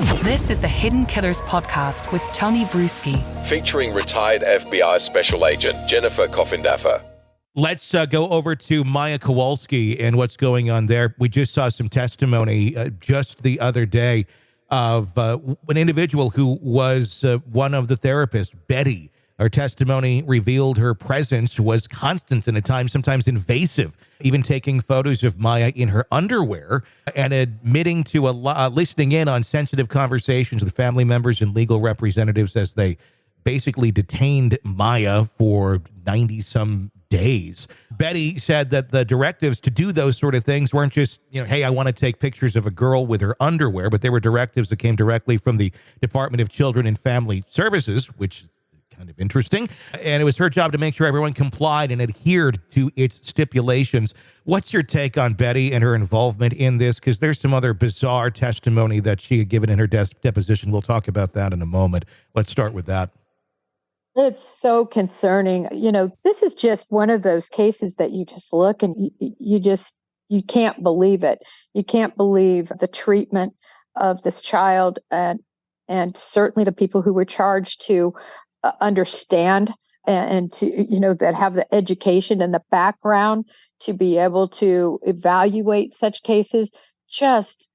This is the Hidden Killers podcast with Tony Brueski, featuring retired FBI Special Agent Jennifer Coffindaffer. Let's go over to Maya Kowalski and what's going on there. We just saw some testimony just the other day of an individual who was one of the therapists, Betty. Her testimony revealed her presence was constant and at times sometimes invasive, even taking photos of Maya in her underwear and admitting to listening in on sensitive conversations with family members and legal representatives as they basically detained Maya for 90-some days. Betty said that the directives to do those sort of things weren't just, hey, I want to take pictures of a girl with her underwear, but they were directives that came directly from the Department of Children and Family Services, which kind of interesting. And it was her job to make sure everyone complied and adhered to its stipulations. What's your take on Betty and her involvement in this? Because there's some other bizarre testimony that she had given in her deposition. We'll talk about that in a moment. Let's start with that. It's so concerning. This is just one of those cases that you just look and you can't believe it. You can't believe the treatment of this child and certainly the people who were charged to understand and to, that have the education and the background to be able to evaluate such cases, just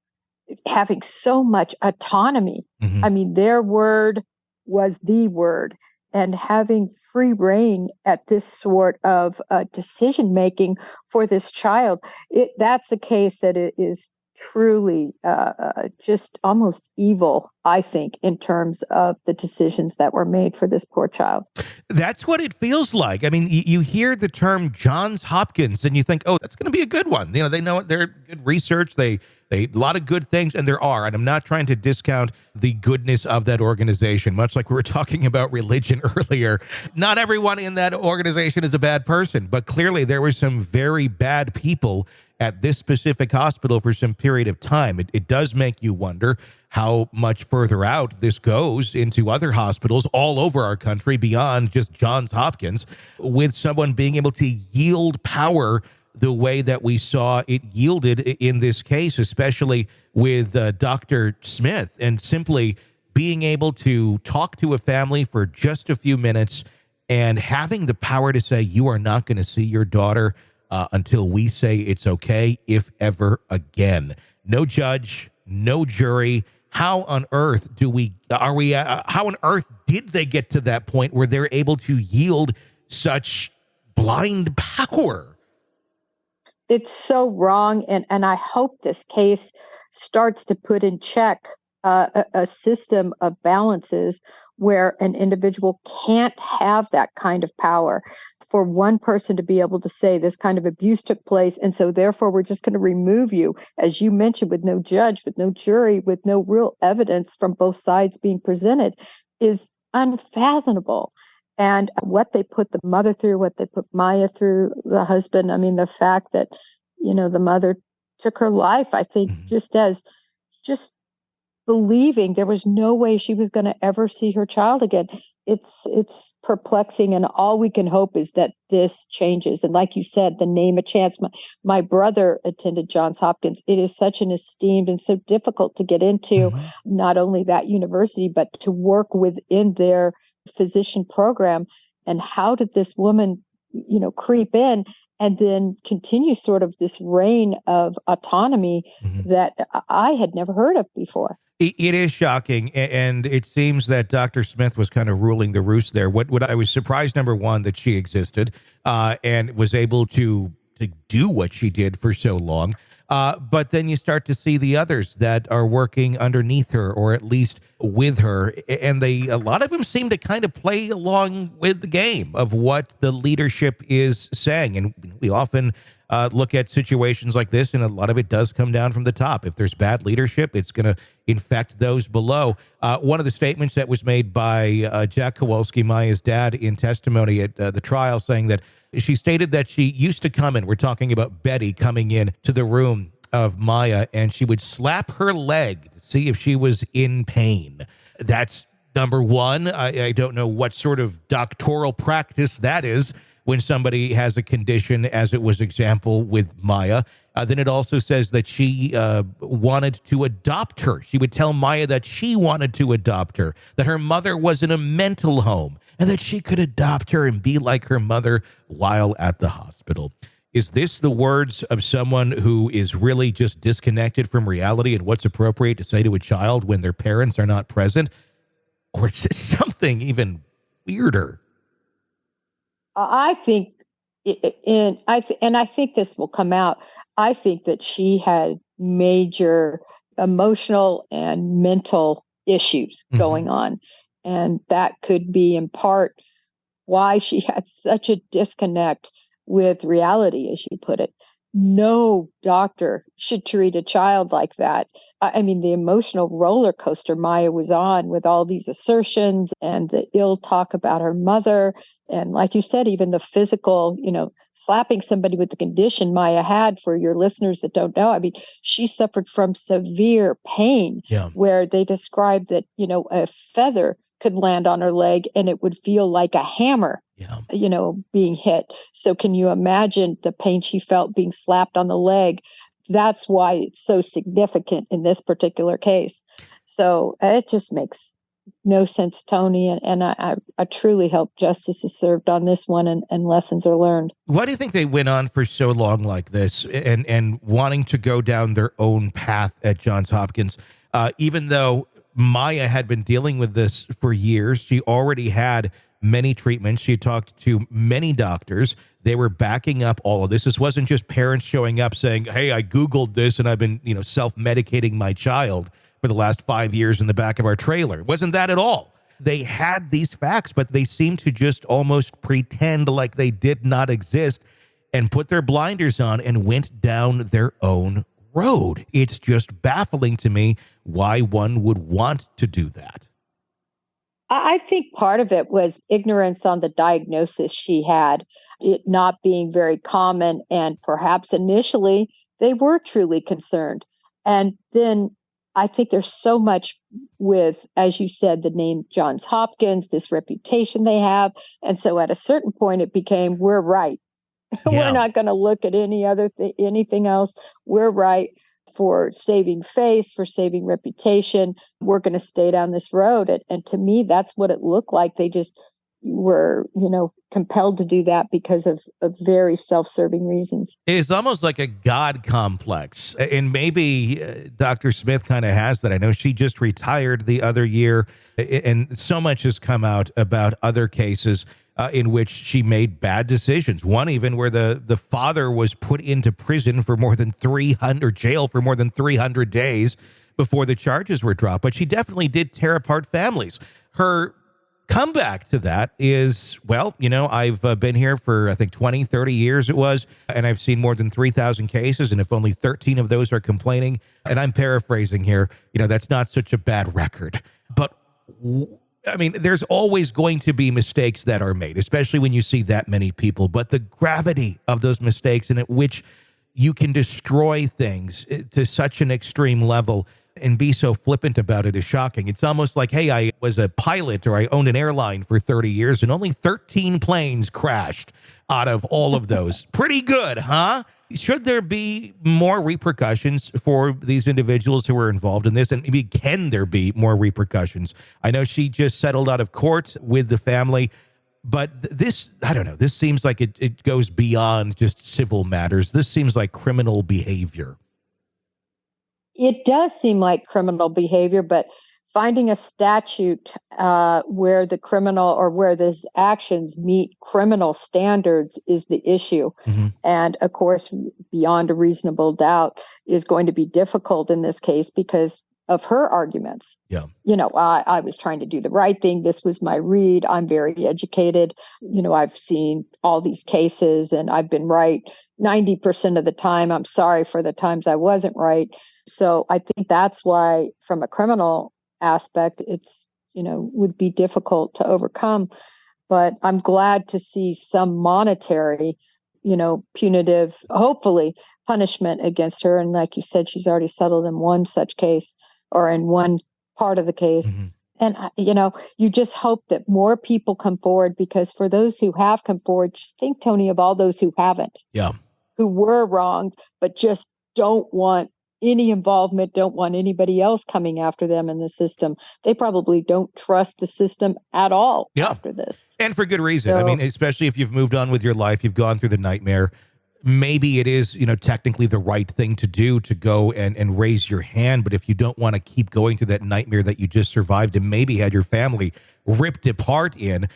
having so much autonomy. Mm-hmm. I mean, their word was the word, and having free reign at this sort of decision making for this child. That's a case that it is truly just almost evil, I think, in terms of the decisions that were made for this poor child. That's what it feels like. I mean, you hear the term Johns Hopkins and you think, oh, that's going to be a good one. They know they're good research. They a lot of good things, and there are. And I'm not trying to discount the goodness of that organization, much like we were talking about religion earlier. Not everyone in that organization is a bad person, but clearly there were some very bad people at this specific hospital for some period of time. It does make you wonder how much further out this goes into other hospitals all over our country beyond just Johns Hopkins, with someone being able to yield power the way that we saw it yielded in this case, especially with Dr. Smith, and simply being able to talk to a family for just a few minutes and having the power to say, you are not going to see your daughter until we say it's okay, if ever again. No judge, no jury. How on earth how on earth did they get to that point where they're able to yield such blind power? It's so wrong. And I hope this case starts to put in check a system of balances where an individual can't have that kind of power. For one person to be able to say this kind of abuse took place, and so therefore we're just going to remove you, as you mentioned, with no judge, with no jury, with no real evidence from both sides being presented, is unfathomable. And what they put the mother through, what they put Maya through, the husband, I mean, the fact that, the mother took her life, I think, just believing there was no way she was going to ever see her child again. It's perplexing, and all we can hope is that this changes. And like you said, the name a chance. My brother attended Johns Hopkins. It is such an esteemed and so difficult to get into, not only that university, but to work within their physician program. And how did this woman, creep in and then continue sort of this reign of autonomy that I had never heard of before? It is shocking, and it seems that Dr. Smith was kind of ruling the roost there. What I was surprised, number one, that she existed and was able to do what she did for so long. But then you start to see the others that are working underneath her, or at least with her, and a lot of them seem to kind of play along with the game of what the leadership is saying. And we often look at situations like this, and a lot of it does come down from the top. If there's bad leadership, it's going to infect those below. One of the statements that was made by Jack Kowalski, Maya's dad, in testimony at the trial, saying that she stated that she used to come in, we're talking about Betty coming in to the room of Maya, and she would slap her leg to see if she was in pain. That's number one. I don't know what sort of doctoral practice that is when somebody has a condition, as it was example with Maya. Then it also says that she wanted to adopt her. She would tell Maya that she wanted to adopt her, that her mother was in a mental home, and that she could adopt her and be like her mother while at the hospital. Is this the words of someone who is really just disconnected from reality and what's appropriate to say to a child when their parents are not present? Or is this something even weirder? I think, and I think this will come out. I think that she had major emotional and mental issues going on, and that could be in part why she had such a disconnect with reality, as you put it. No doctor should treat a child like that. I mean, the emotional roller coaster Maya was on with all these assertions and the ill talk about her mother. And like you said, even the physical, slapping somebody with the condition Maya had, for your listeners that don't know. I mean, she suffered from severe pain where they described that, a feather could land on her leg and it would feel like a hammer, being hit. So can you imagine the pain she felt being slapped on the leg? That's why it's so significant in this particular case. So it just makes no sense, Tony. And I truly hope justice is served on this one and lessons are learned. Why do you think they went on for so long like this and wanting to go down their own path at Johns Hopkins, even though Maya had been dealing with this for years? She already had many treatments. She talked to many doctors. They were backing up all of this. This wasn't just parents showing up saying, hey, I Googled this and I've been, self-medicating my child for the last 5 years in the back of our trailer. It wasn't that at all. They had these facts, but they seemed to just almost pretend like they did not exist and put their blinders on and went down their own road. It's just baffling to me why one would want to do that. I think part of it was ignorance on the diagnosis she had, it not being very common. And perhaps initially they were truly concerned. And then I think there's so much with, as you said, the name Johns Hopkins, this reputation they have. And so at a certain point, it became, we're right. We're not going to look at anything else. We're right for saving face, for saving reputation. We're going to stay down this road. And to me, that's what it looked like. They just were, compelled to do that because of very self-serving reasons. It's almost like a God complex. And maybe Dr. Smith kind of has that. I know she just retired the other year, and so much has come out about other cases in which she made bad decisions. One even where the father was put into prison for more than 300, jail for more than 300 days before the charges were dropped. But she definitely did tear apart families. Her comeback to that is, well, I've been here for, I think, 20, 30 years it was, and I've seen more than 3,000 cases, and if only 13 of those are complaining, and I'm paraphrasing here, that's not such a bad record. But I mean, there's always going to be mistakes that are made, especially when you see that many people. But the gravity of those mistakes and at which you can destroy things to such an extreme level and be so flippant about it is shocking. It's almost like, hey, I was a pilot or I owned an airline for 30 years and only 13 planes crashed out of all of those. Pretty good, huh? Should there be more repercussions for these individuals who are involved in this? And maybe can there be more repercussions? I know she just settled out of court with the family, but this, I don't know, this seems like it goes beyond just civil matters. This seems like criminal behavior. It does seem like criminal behavior, but finding a statute where the criminal or where these actions meet criminal standards is the issue. And of course, beyond a reasonable doubt is going to be difficult in this case because of her arguments. I was trying to do the right thing. This was my read. I'm very educated. I've seen all these cases and I've been right 90% of the time. I'm sorry for the times I wasn't right. So I think that's why, from a criminal aspect, it's, would be difficult to overcome. But I'm glad to see some monetary, punitive, hopefully, punishment against her. And like you said, she's already settled in one such case or in one part of the case. And, you just hope that more people come forward, because for those who have come forward, just think, Tony, of all those who haven't. who were wronged, but just don't want any involvement, don't want anybody else coming after them in the system. They probably don't trust the system at all after this. And for good reason. I mean, especially if you've moved on with your life, you've gone through the nightmare. Maybe it is, technically the right thing to do to go and raise your hand. But if you don't want to keep going through that nightmare that you just survived and maybe had your family ripped apart in,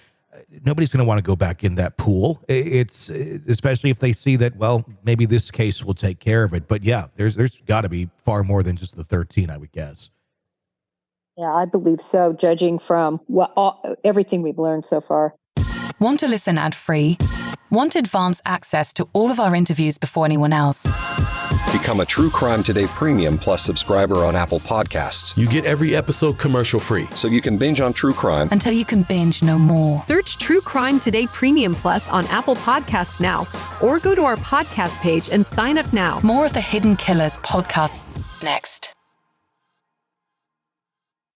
nobody's going to want to go back in that pool. It's especially if they see that, well, maybe this case will take care of it. But yeah, there's got to be far more than just the 13, I would guess. Yeah, I believe so, judging from everything we've learned so far. Want to listen ad-free? Want advanced access to all of our interviews before anyone else? Become a True Crime Today Premium Plus subscriber on Apple Podcasts. You get every episode commercial-free. So you can binge on true crime until you can binge no more. Search True Crime Today Premium Plus on Apple Podcasts now, or go to our podcast page and sign up now. More of the Hidden Killers podcast next.